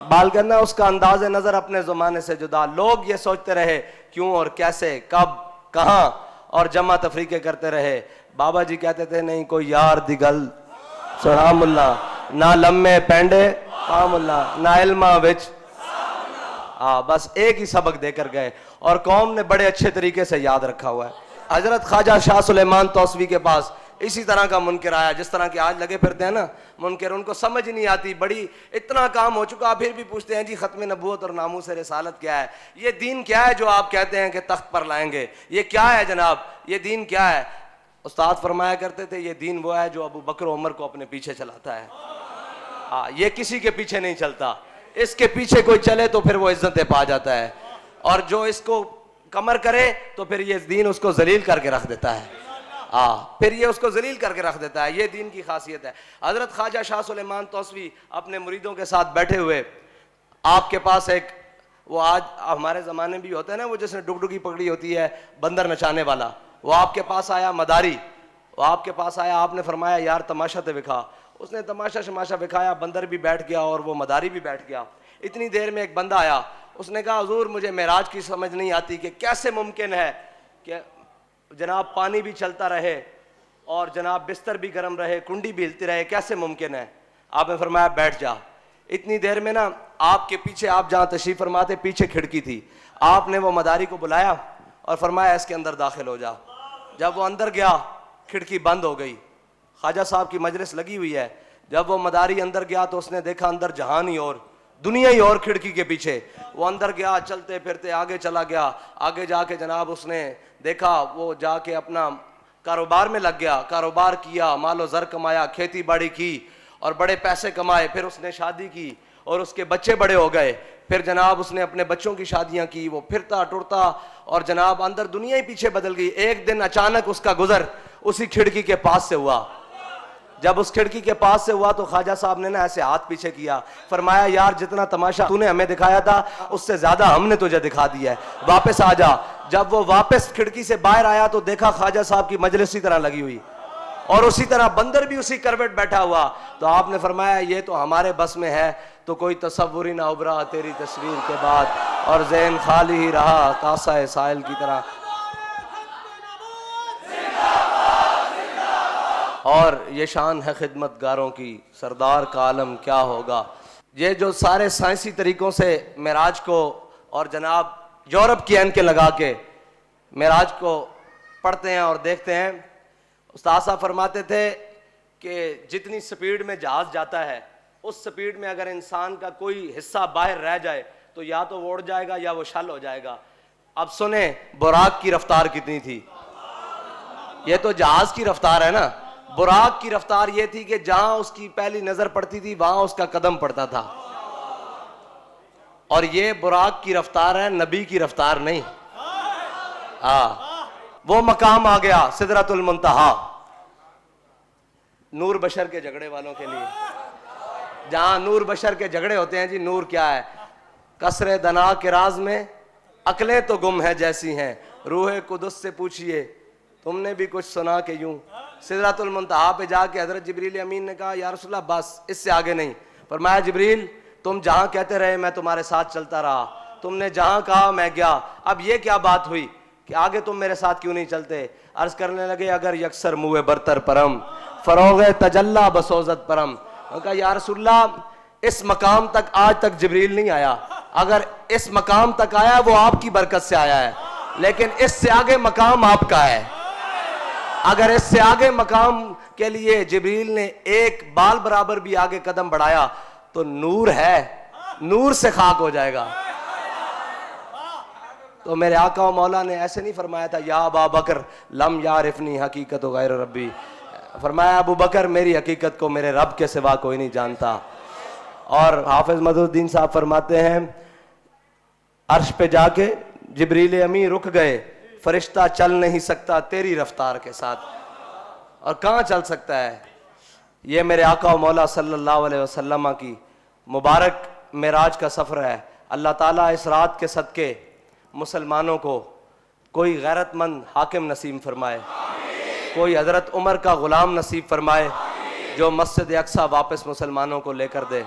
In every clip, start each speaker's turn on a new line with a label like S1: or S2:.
S1: बाल करना उसका अंदाज नजर अपने ज़माने से जुदा। लोग ये सोचते रहे क्यों और कैसे, कब, कहाँ, और जमा तफरीके करते रहे। बाबा जी कहते थे नहीं कोई यार दी गल सुना मुल्ला, ना लम्मे पेंडे पा मुल्ला, ना इल्मा विच। बस एक ही सबक देकर गए और कौम ने बड़े अच्छे तरीके से याद रखा हुआ है। हजरत ख्वाजा शाह सुलेमान तौसवी के पास इसी तरह का मुनकर आया, जिस तरह के आज लगे फिरते हैं ना मुनकर, उनको समझ नहीं आती, बड़ी इतना काम हो चुका फिर भी पूछते हैं जी खत्म नबूवत और नामूस रिसालत क्या है, ये दीन क्या है जो आप कहते हैं कि तख्त पर लाएंगे, ये क्या है जनाब, ये दीन क्या है। उस्ताद फरमाया करते थे ये दीन वो है जो अबू बकर उमर को अपने पीछे चलाता है। ये किसी के पीछे नहीं चलता, इसके पीछे कोई चले तो फिर वो इज्जतें पा जाता है, और जो इसको कमर करे तो फिर ये दीन उसको जलील करके रख देता है। फिर ये उसको जलील करके रख देता है। ये दीन की खासियत है। हजरत ख्वाजा शाह सुलेमान तौसवी अपने मुरीदों के साथ बैठे हुए, आपके पास एक वो आज हमारे ज़माने में भी होता है ना, वो जिसने डुगडुगी पकड़ी होती है बंदर नचाने वाला, वो आपके पास आया मदारी, वो आपके पास आया, आपने फरमाया यार तमाशा तो दिखा। उसने तमाशा शमाशा दिखाया, बंदर भी बैठ गया और वो मदारी भी बैठ गया। इतनी देर में एक बंदा आया, उसने कहा हुजूर मुझे मेराज की समझ नहीं आती कि कैसे मुमकिन है कि जनाब पानी भी चलता रहे और जनाब बिस्तर भी गर्म रहे, कुंडी भी हिलती रहे, कैसे मुमकिन है। आपने फरमाया बैठ जा। इतनी देर में ना आपके पीछे, आप जहाँ तशरीफ फरमाते पीछे खिड़की थी, आपने वो मदारी को बुलाया और फरमाया इसके अंदर दाखिल हो जा। जब वो अंदर गया खिड़की बंद हो गई, ख्वाजा साहब की मजलिस लगी हुई है। जब वो मदारी अंदर गया तो उसने देखा अंदर जहान ही और दुनिया ही और खिड़की के पीछे। वो अंदर गया, चलते फिरते आगे चला गया। आगे जाके जनाब उसने देखा, वो जाके अपना कारोबार में लग गया, कारोबार किया, मालो ज़र कमाया, खेती बाड़ी की और बड़े पैसे कमाए। फिर उसने शादी की और उसके बच्चे बड़े हो गए। फिर जनाब उसने अपने बच्चों की शादियां की, वो फिरता टुरता और जनाब अंदर दुनिया ही पीछे बदल गई। एक दिन अचानक उसका गुजर उसी खिड़की के पास से हुआ। जब उस खिड़की के पास से हुआ तो ख्वाजा साहब ने ना ऐसे हाथ पीछे किया, फरमाया यार जितना तमाशा तूने हमें दिखाया था उससे ज्यादा हमने तुझे दिखा दिया है, वापस आ जा। जब वो वापस खिड़की से बाहर आया तो देखा ख्वाजा साहब की मजलिस इसी तरह लगी हुई और उसी तरह बंदर भी उसी करवट बैठा हुआ। तो आपने फरमाया ये तो हमारे बस में है, तो कोई तसव्वुर ही ना उभरा तेरी तस्वीर के बाद, और ज़हन खाली ही रहा कासा साहिल की तरह। और ये शान है खिदमतगारों की, सरदार का आलम क्या होगा। ये जो सारे साइंसी तरीकों से मेराज को और जनाब यूरोप की ऐनकें लगा के मेराज को पढ़ते हैं और देखते हैं। उस्ताद साहब फरमाते थे कि जितनी स्पीड में जहाज जाता है उस स्पीड में अगर इंसान का कोई हिस्सा बाहर रह जाए तो या तो वो उड़ जाएगा या वो शल हो जाएगा। अब सुने बुराक की रफ्तार कितनी थी। ये तो जहाज की रफ्तार है ना, बुराक की रफ्तार ये थी कि जहां उसकी पहली नजर पड़ती थी वहां उसका कदम पड़ता था। और ये बुराक की रफ्तार है, नबी की रफ्तार नहीं। वो मकाम आ गया सिदरतुल मुंतहा, नूर बशर के झगड़े वालों के लिए। जहां नूर बशर के झगड़े होते हैं जी, नूर क्या है, कसरे दना के राज में अकलें तो गुम है जैसी हैं, रूहे कुदस से पूछिए तुमने भी कुछ सुना के यूं। सिदरतुल मुंतहा पे जाके हजरत जिब्रील अमीन ने कहा या रसूलल्लाह बस इससे आगे नहीं। फरमाया जिब्रील तुम जहां कहते रहे मैं तुम्हारे साथ चलता रहा, तुमने जहां कहा मैं गया, अब ये क्या बात हुई कि आगे तुम मेरे साथ क्यों नहीं चलते। अर्ज करने लगे अगर यकसर मुए बरतर परम फरोग तजल्ला बसोजत परम। कहा या रसूलल्लाह इस मकाम तक आज तक जिब्रील नहीं आया, अगर इस मकाम तक आया वो आपकी बरकत से आया है, लेकिन इससे आगे मकाम आपका है। अगर इससे आगे मकाम के लिए जिब्रील ने एक बाल बराबर भी आगे कदम बढ़ाया तो नूर है, नूर से खाक हो जाएगा। तो मेरे आका व मौला ने ऐसे नहीं फरमाया था या अबा बकर लम यारिफनी हकीकत गैर रब्बी, फरमाया अबू बकर मेरी हकीकत को मेरे रब के सिवा कोई नहीं जानता। और हाफिज मदुद्दीन साहब फरमाते हैं अर्श पे जाके जिब्रील अमी रुक गए, फरिश्ता चल नहीं सकता तेरी रफ्तार के साथ। और कहाँ चल सकता है। ये मेरे आका व मौला सल्लल्लाहु अलैहि वसल्लम की मुबारक मेराज का सफ़र है। अल्लाह ताला इस रात के सदके मुसलमानों को कोई गैरतमंद हाकिम नसीब फरमाए, कोई हज़रत उमर का ग़ुलाम नसीब फरमाए जो मस्जिद अक्सा वापस मुसलमानों को लेकर दे।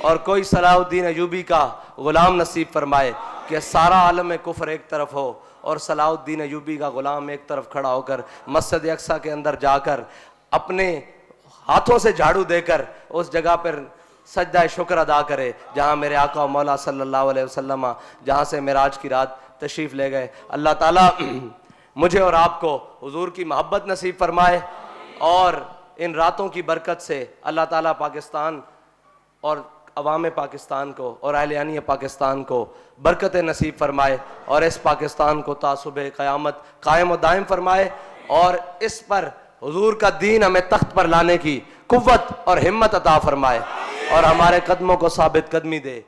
S1: اور کوئی صلاح الدین ایوبی کا غلام نصیب فرمائے کہ سارا عالم کفر ایک طرف ہو اور صلاح الدین ایوبی کا غلام ایک طرف کھڑا ہو کر مسجد اقصیٰ کے اندر جا کر اپنے ہاتھوں سے جھاڑو دے کر اس جگہ پر سجدہ شکر ادا کرے جہاں میرے آقا و مولا صلی اللہ علیہ وسلم جہاں سے معراج کی رات تشریف لے گئے. اللہ تعالیٰ مجھے اور آپ کو حضور کی محبت نصیب فرمائے اور ان راتوں کی برکت سے اللہ تعالیٰ پاکستان اور عوام پاکستان کو اور اہلیانی پاکستان کو برکت نصیب فرمائے اور اس پاکستان کو تا صبح قیامت قائم و دائم فرمائے اور اس پر حضور کا دین ہمیں تخت پر لانے کی قوت اور ہمت عطا فرمائے اور ہمارے قدموں کو ثابت قدمی دے.